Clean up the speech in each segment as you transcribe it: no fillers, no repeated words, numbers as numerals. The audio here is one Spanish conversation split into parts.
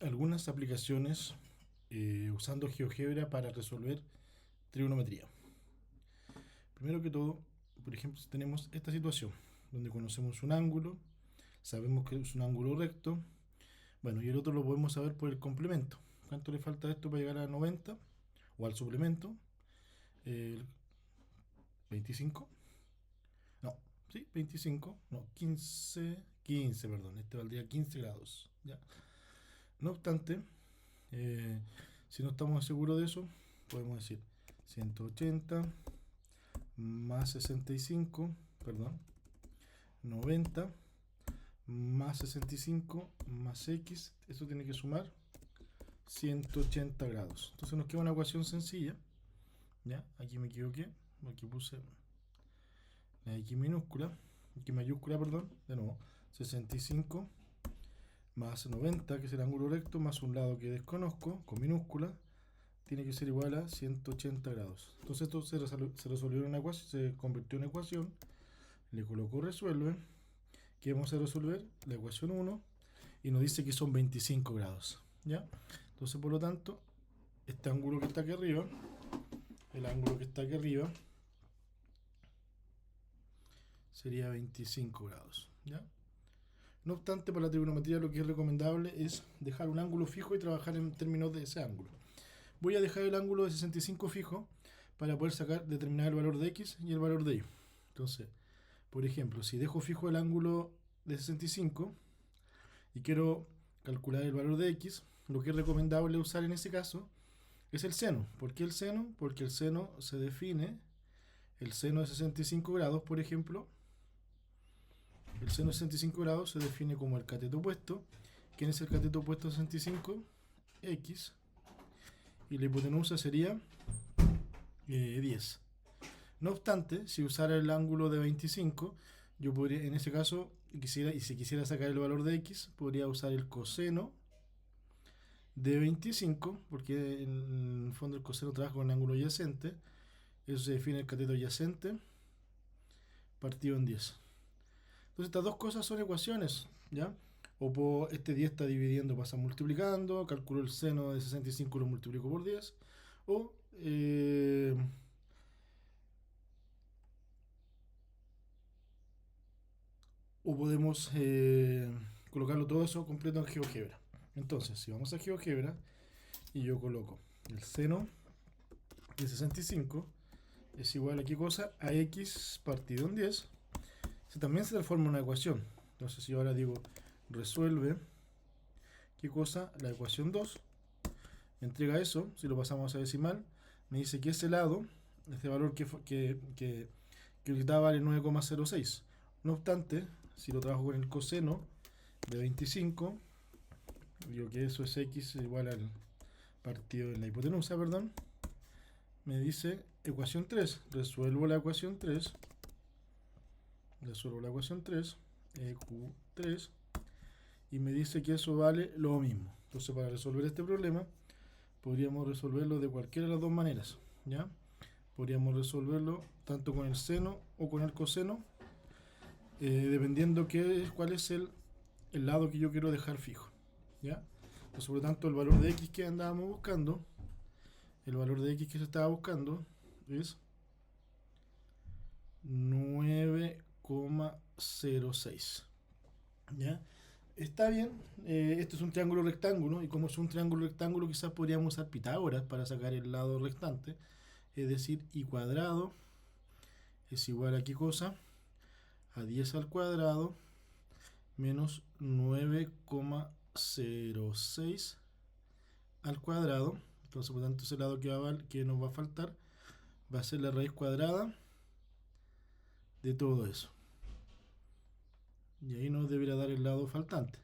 algunas aplicaciones usando GeoGebra para resolver trigonometría. Primero que todo, por ejemplo, si tenemos esta situación, donde conocemos un ángulo, sabemos que es un ángulo recto, bueno, y el otro lo podemos saber por el complemento. ¿Cuánto le falta a esto para llegar a 90? O al suplemento, eh, 25. No, sí, 25. No, 15, perdón, este valdría 15 grados. ¿Ya? No obstante, eh, si no estamos seguros de eso, podemos decir 180 más 65, perdón, 90 más 65 más x, esto tiene que sumar 180 grados. Entonces nos queda una ecuación sencilla. ¿Ya? Aquí me equivoqué, aquí puse la x minúscula, x mayúscula, perdón, de nuevo, 65 más 90, que es el ángulo recto, más un lado que desconozco, con minúscula, tiene que ser igual a 180 grados. Entonces esto se resolvió en una ecuación, se convirtió en ecuación, le coloco resuelve, que vamos a resolver la ecuación 1 y nos dice que son 25 grados. ¿Ya? Entonces, por lo tanto, este ángulo que está aquí arriba, el ángulo que está aquí arriba, sería 25 grados. ¿Ya? No obstante, para la trigonometría lo que es recomendable es dejar un ángulo fijo y trabajar en términos de ese ángulo. Voy a dejar el ángulo de 65 fijo para poder determinar el valor de x y el valor de y. Entonces, por ejemplo, si dejo fijo el ángulo de 65 y quiero calcular el valor de x, lo que es recomendable usar en ese caso es el seno. ¿Por qué el seno? Porque el seno se define, el seno de 65 grados, por ejemplo, el seno de 65 grados se define como el cateto opuesto. ¿Quién es el cateto opuesto a 65? X. Y la hipotenusa sería 10. No obstante, si usara el ángulo de 25, yo podría, en ese caso, si quisiera sacar el valor de x, podría usar el coseno de 25, porque en el fondo el coseno trabaja con el ángulo adyacente. Eso se define el cateto adyacente partido en 10. Entonces estas dos cosas son ecuaciones, ¿ya? Este 10 está dividiendo, pasa multiplicando, calculo el seno de 65 y lo multiplico por 10. O podemos colocarlo todo eso completo en GeoGebra. Entonces, si vamos a GeoGebra y yo coloco el seno de 65 es igual a qué cosa? A x partido en 10. También se transforma en una ecuación. Entonces, si yo ahora digo resuelve, ¿qué cosa? La ecuación 2. Me entrega eso, si lo pasamos a decimal, me dice que ese lado, este valor que ahorita vale 9,06. No obstante, si lo trabajo con el coseno de 25, digo que eso es x igual al partido de la hipotenusa, perdón, me dice ecuación 3. Resuelvo la ecuación 3, EQ3, y me dice que eso vale lo mismo. Entonces, para resolver este problema, podríamos resolverlo de cualquiera de las dos maneras. ¿Ya? Podríamos resolverlo tanto con el seno o con el coseno, dependiendo cuál es el lado que yo quiero dejar fijo. ¿Ya? Entonces, por lo tanto, el valor de x que andábamos buscando, el valor de x que se estaba buscando es 9,06. ¿Ya? Está bien, esto es un triángulo rectángulo y como es un triángulo rectángulo quizás podríamos usar Pitágoras para sacar el lado restante, es decir, y cuadrado es igual a qué cosa? A 10 al cuadrado menos 9,06 al cuadrado. Entonces, por tanto, ese lado que nos va a faltar va a ser la raíz cuadrada de todo eso. Y ahí nos debería dar el lado faltante.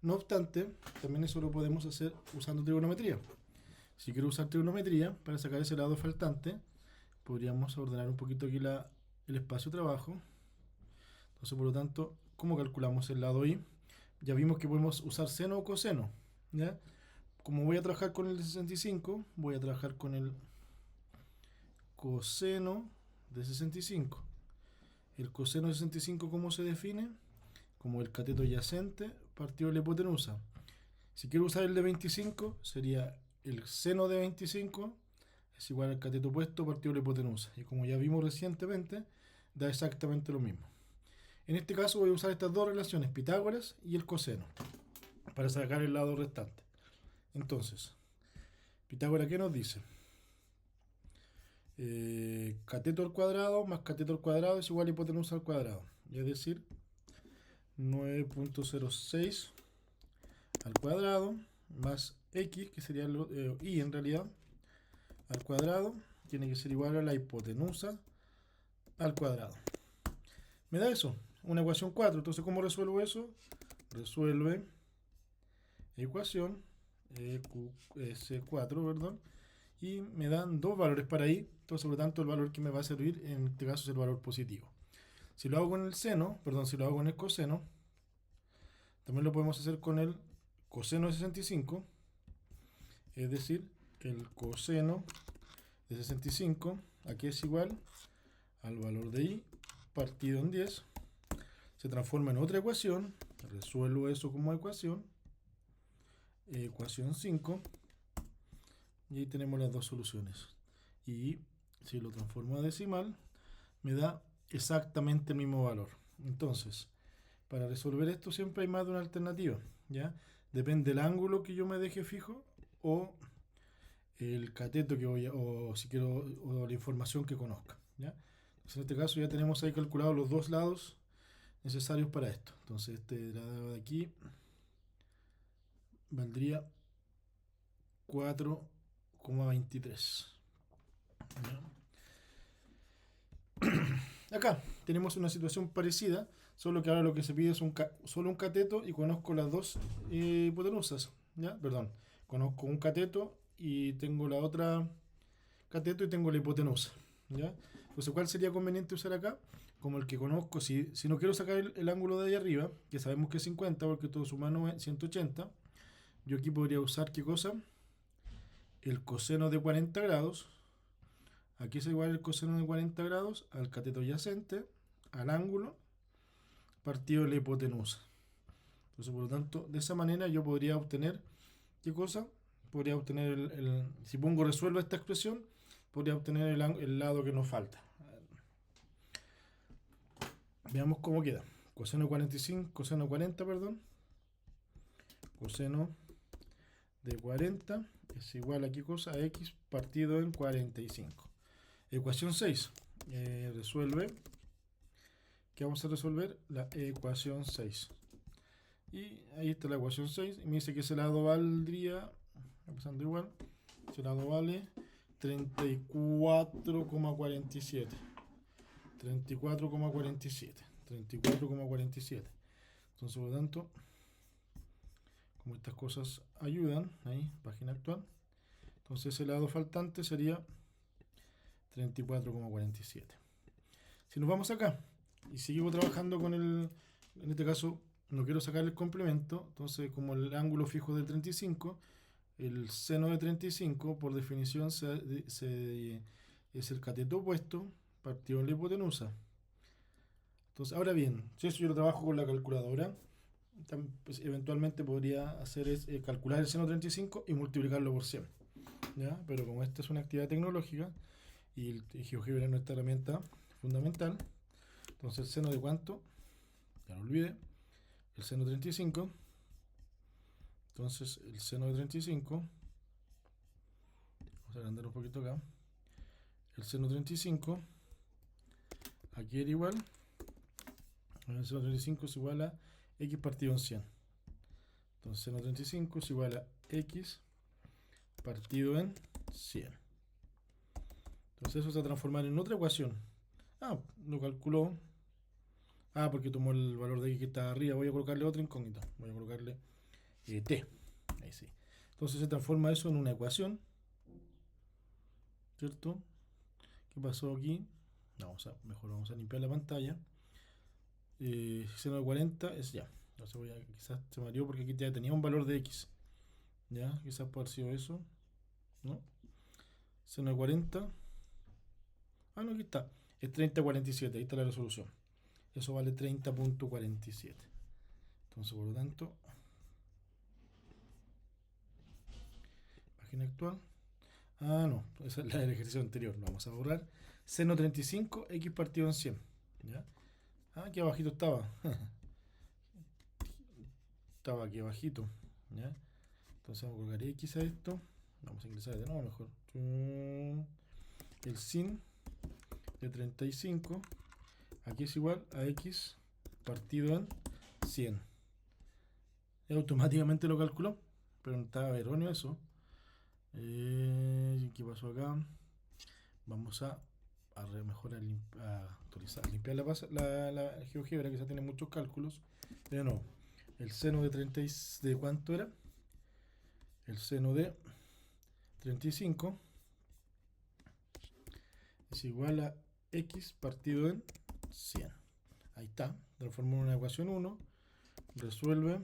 No obstante, también eso lo podemos hacer usando trigonometría. Si quiero usar trigonometría para sacar ese lado faltante, podríamos ordenar un poquito aquí el espacio de trabajo. Entonces, por lo tanto, ¿cómo calculamos el lado y? Ya vimos que podemos usar seno o coseno. ¿Ya? Como voy a trabajar con el de 65, voy a trabajar con el coseno de 65. El coseno de 65, ¿cómo se define? Como el cateto adyacente partido de la hipotenusa. Si quiero usar el de 25, sería el seno de 25 es igual al cateto opuesto partido la hipotenusa. Y como ya vimos recientemente, da exactamente lo mismo. En este caso voy a usar estas dos relaciones, Pitágoras y el coseno, para sacar el lado restante. Entonces, Pitágoras, ¿qué nos dice? Cateto al cuadrado más cateto al cuadrado es igual a hipotenusa al cuadrado. Es decir, 9.06 al cuadrado más x, que sería y en realidad, al cuadrado, tiene que ser igual a la hipotenusa al cuadrado. Me da eso, una ecuación 4. Entonces, ¿cómo resuelvo eso? Resuelve ecuación EQS4, perdón, y me dan dos valores para ahí. Entonces, por lo tanto, el valor que me va a servir en este caso es el valor positivo. Si lo hago con el seno, perdón, si lo hago con el coseno, también lo podemos hacer con el coseno de 65, es decir, que el coseno de 65, aquí es igual al valor de y partido en 10, se transforma en otra ecuación, resuelvo eso como ecuación 5, y ahí tenemos las dos soluciones. Y si lo transformo a decimal, me da exactamente el mismo valor. Entonces, para resolver esto siempre hay más de una alternativa, ¿ya? Depende del ángulo que yo me deje fijo o el cateto que voy a, o si quiero, o la información que conozca, ¿ya? Entonces, en este caso ya tenemos ahí calculados los dos lados necesarios para esto. Entonces, este lado de aquí valdría 4,23. Acá tenemos una situación parecida, solo que ahora lo que se pide es solo un cateto y conozco las dos hipotenusas. ¿Ya? Perdón, conozco un cateto y tengo la otra cateto y tengo la hipotenusa. ¿Ya? Entonces, ¿cuál sería conveniente usar acá? Como el que conozco, si no quiero sacar el ángulo de ahí arriba, que sabemos que es 50 porque todo suma 180, yo aquí podría usar, ¿qué cosa? El coseno de 40 grados. Aquí es igual el coseno de 40 grados al cateto adyacente, al ángulo, partido de la hipotenusa. Entonces, por lo tanto, de esa manera yo podría obtener, ¿qué cosa? Podría obtener, si pongo resuelvo esta expresión, podría obtener el lado que nos falta. Veamos cómo queda. Coseno de 45, coseno de 40, perdón. Coseno de 40 es igual a ¿qué cosa? A x partido en 45. Ecuación 6. Resuelve. ¿Qué vamos a resolver? La ecuación 6. Y ahí está la ecuación 6. Y me dice que ese lado valdría, empezando igual, ese lado vale 34,47. 34,47. 34,47. Entonces, por lo tanto, como estas cosas ayudan, ahí, página actual, entonces ese lado faltante sería 34,47. Si nos vamos acá y seguimos trabajando con en este caso no quiero sacar el complemento, entonces como el ángulo fijo de 35, el seno de 35 por definición es el cateto opuesto partido en la hipotenusa. Entonces, ahora bien, si eso yo lo trabajo con la calculadora, pues, eventualmente podría hacer es calcular el seno 35 y multiplicarlo por 100. ¿Ya? Pero como esta es una actividad tecnológica y el GeoGebra es nuestra herramienta fundamental, entonces el seno de cuánto, ya lo olvidé, el seno 35, entonces el seno de 35, vamos a agrandar un poquito acá, el seno 35, aquí era igual, el seno 35 es igual a x partido en 100. Entonces seno 35 es igual a x partido en 100. Entonces eso se va a transformar en otra ecuación. Lo calculó. Porque tomó el valor de x que está arriba. Voy a colocarle otra incógnita. Voy a colocarle t. Ahí sí. Entonces se transforma eso en una ecuación. ¿Cierto? ¿Qué pasó aquí? Mejor vamos a limpiar la pantalla. Seno de 40 es ya. Entonces quizás se me dio porque aquí ya tenía un valor de x. Ya, quizás puede haber sido eso. ¿No? Seno de 40. No, aquí está. Es 30,47. Ahí está la resolución. Eso vale 30,47. Entonces, por lo tanto, página actual. Ah, no, esa es la del ejercicio anterior, lo vamos a borrar. Seno 35, x partido en 100. ¿Ya? Ah, aquí abajito estaba. Estaba aquí abajito. ¿Ya? Entonces vamos a colocar x a esto. Vamos a ingresar de nuevo mejor. El sin de 35 aquí es igual a x partido en 100. Y automáticamente lo calculó, pero no estaba erróneo eso. ¿Qué pasó acá? Vamos a mejor a actualizar, limpiar la GeoGebra, que ya tiene muchos cálculos. De nuevo, el seno de 30 ¿de cuánto era? El seno de 35 es igual a x partido en 100. Ahí está, transformó en una ecuación 1, resuelve,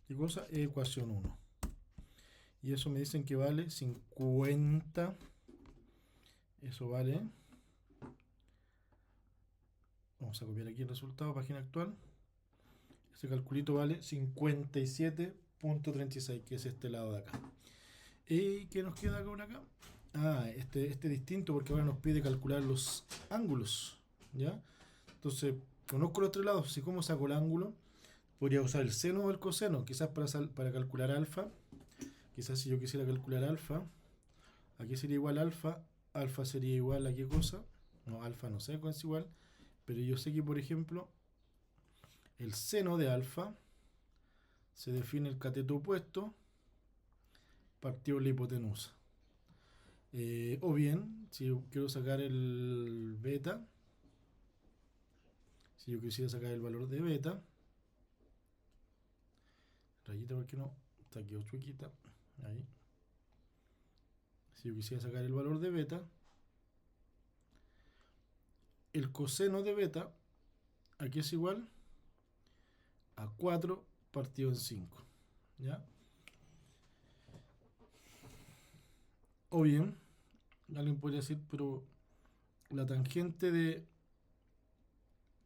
¿qué cosa? Ecuación 1. Y eso me dicen que vale 50. Eso vale. Vamos a copiar aquí el resultado, página actual. Este calculito vale 57.36, que es este lado de acá. ¿Y qué nos queda con acá? Ah, este distinto, porque ahora nos pide calcular los ángulos. ¿Ya? Entonces, conozco los tres lados. Si como saco el ángulo, podría usar el seno o el coseno, quizás para calcular alfa. Quizás si yo quisiera calcular alfa, aquí sería igual alfa. Alfa sería igual a qué cosa. No, alfa no sé cuál es igual. Pero yo sé que, por ejemplo, el seno de alfa se define el cateto opuesto partido la hipotenusa. O bien, si yo quiero sacar el beta, si yo quisiera sacar el valor de beta, rayita, ¿por qué no? Está aquí otra chuequita. Ahí. Si yo quisiera sacar el valor de beta, el coseno de beta, aquí es igual a 4 partido en 5. ¿Ya? O bien, alguien podría decir, pero la tangente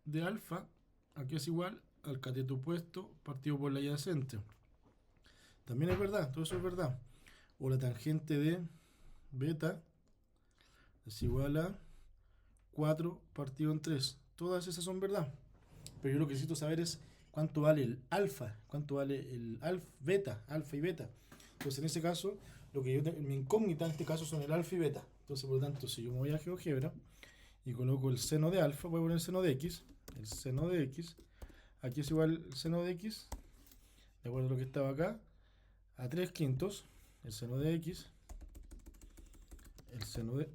de alfa, aquí es igual al cateto opuesto partido por la adyacente. También es verdad, todo eso es verdad. O la tangente de beta es igual a 4 partido en 3. Todas esas son verdad. Pero yo lo que necesito saber es cuánto vale el alfa, cuánto vale el beta, alfa y beta. Entonces en ese caso, lo que mi incógnita en este caso son el alfa y beta. Entonces por lo tanto, si yo me voy a GeoGebra y coloco el seno de alfa, voy a poner el seno de x. El seno de x, aquí es igual el seno de x, de acuerdo a lo que estaba acá, a 3 quintos. El seno de x, el seno de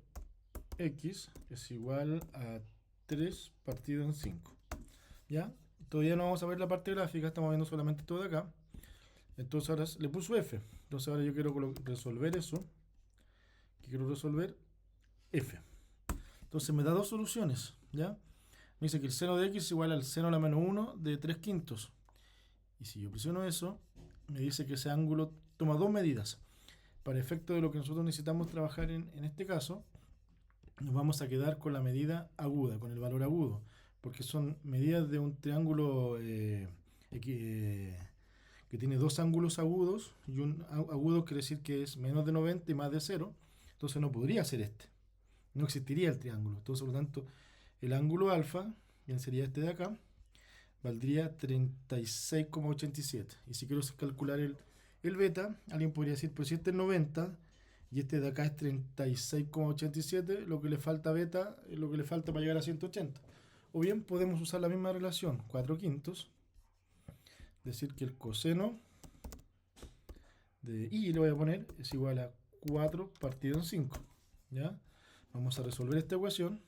x es igual a 3 partido en 5. ¿Ya? Todavía no vamos a ver la parte gráfica, estamos viendo solamente todo de acá. Entonces ahora le puso f. Entonces ahora yo quiero resolver eso. Quiero resolver f. Entonces me da dos soluciones. ¿Ya? Me dice que el seno de x es igual al seno a la menos 1 de 3 quintos. Y si yo presiono eso, me dice que ese ángulo toma dos medidas. Para efecto de lo que nosotros necesitamos trabajar en este caso, nos vamos a quedar con la medida aguda, con el valor agudo, porque son medidas de un triángulo que tiene dos ángulos agudos, y un agudo quiere decir que es menos de 90 y más de 0, entonces no podría ser este, no existiría el triángulo. Entonces, por lo tanto, el ángulo alfa, bien sería este de acá, valdría 36,87. Y si quiero calcular el beta, alguien podría decir, pues si este es 90 y este de acá es 36,87, lo que le falta a beta es lo que le falta para llegar a 180. O bien podemos usar la misma relación, 4 quintos, decir que el coseno de y le voy a poner es igual a 4 partido en 5. ¿Ya? Vamos a resolver esta ecuación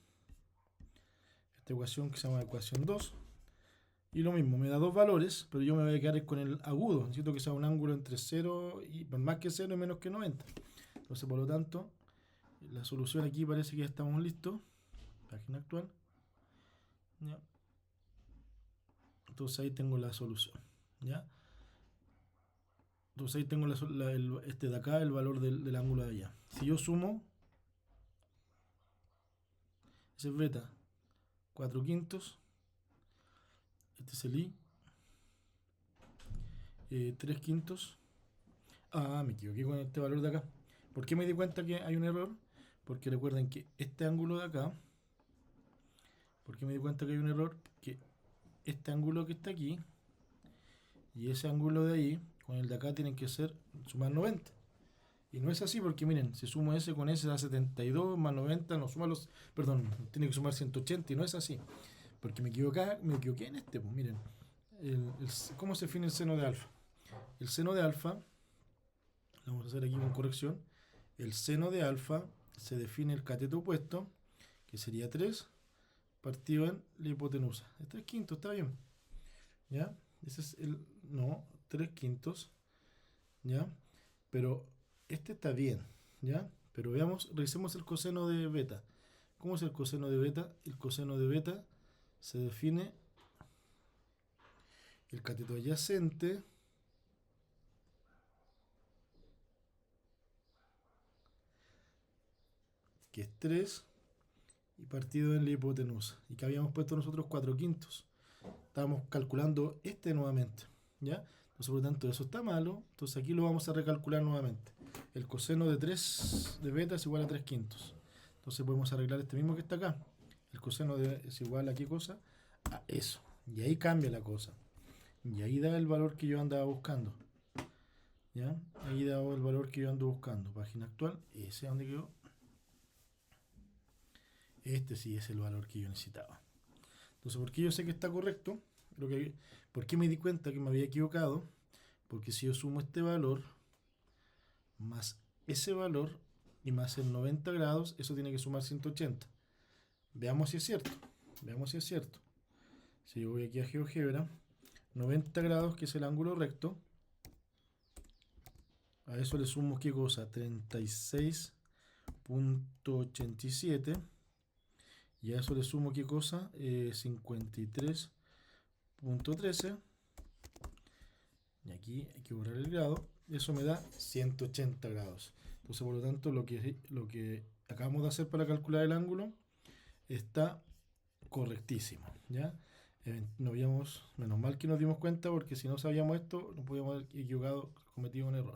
que se llama ecuación 2. Y lo mismo, me da dos valores, pero yo me voy a quedar con el agudo. Necesito que sea un ángulo entre 0 y más que 0 y menos que 90. Entonces, por lo tanto, la solución aquí parece que ya estamos listos. Página actual. ¿Ya? Entonces ahí tengo la solución. ¿Ya? Entonces ahí tengo este de acá, el valor del ángulo de allá. Si yo sumo, ese es beta, 4 quintos. Este es el i, 3 quintos. Me equivoqué con este valor de acá. ¿Por qué me di cuenta que hay un error? Porque recuerden que este ángulo de acá, ¿por qué me di cuenta que hay un error? Que este ángulo que está aquí y ese ángulo de ahí con el de acá tienen que ser sumar 90. Y no es así porque miren, si sumo ese con ese da 72 más 90, no suma los, perdón, tiene que sumar 180 y no es así. Porque me equivoqué en este, pues miren, ¿cómo se define el seno de alfa? El seno de alfa, vamos a hacer aquí con corrección, el seno de alfa se define el cateto opuesto, que sería 3, partido en la hipotenusa. Es 3 quintos, está bien. ¿Ya? Ese es el, no, 3 quintos, ¿ya? Pero este está bien, ¿ya? Pero veamos, revisemos el coseno de beta. ¿Cómo es el coseno de beta? El coseno de beta se define el cateto adyacente que es 3 y partido en la hipotenusa. Y que habíamos puesto nosotros 4 quintos. Estábamos calculando este nuevamente, ¿ya? Entonces, por lo tanto, eso está malo. Entonces aquí lo vamos a recalcular nuevamente. El coseno de 3 de beta es igual a 3 quintos. Entonces podemos arreglar este mismo que está acá. El coseno es igual a qué cosa? A eso. Y ahí cambia la cosa. Y ahí da el valor que yo andaba buscando. ¿Ya? Ahí da el valor que yo ando buscando. Página actual. Ese es donde quedó. Este sí es el valor que yo necesitaba. Entonces, ¿por qué yo sé que está correcto? ¿Por qué me di cuenta que me había equivocado? Porque si yo sumo este valor más ese valor y más el 90 grados, eso tiene que sumar 180. Veamos si es cierto. Veamos si es cierto. Si yo voy aquí a GeoGebra, 90 grados, que es el ángulo recto, a eso le sumo ¿qué cosa? 36.87. Y a eso le sumo ¿qué cosa? 53.13. Y aquí hay que borrar el grado. Eso me da 180 grados. Entonces, por lo tanto, lo que acabamos de hacer para calcular el ángulo está correctísimo, ¿ya? No habíamos, menos mal que nos dimos cuenta, porque si no sabíamos esto, nos podíamos haber equivocado, cometido un error.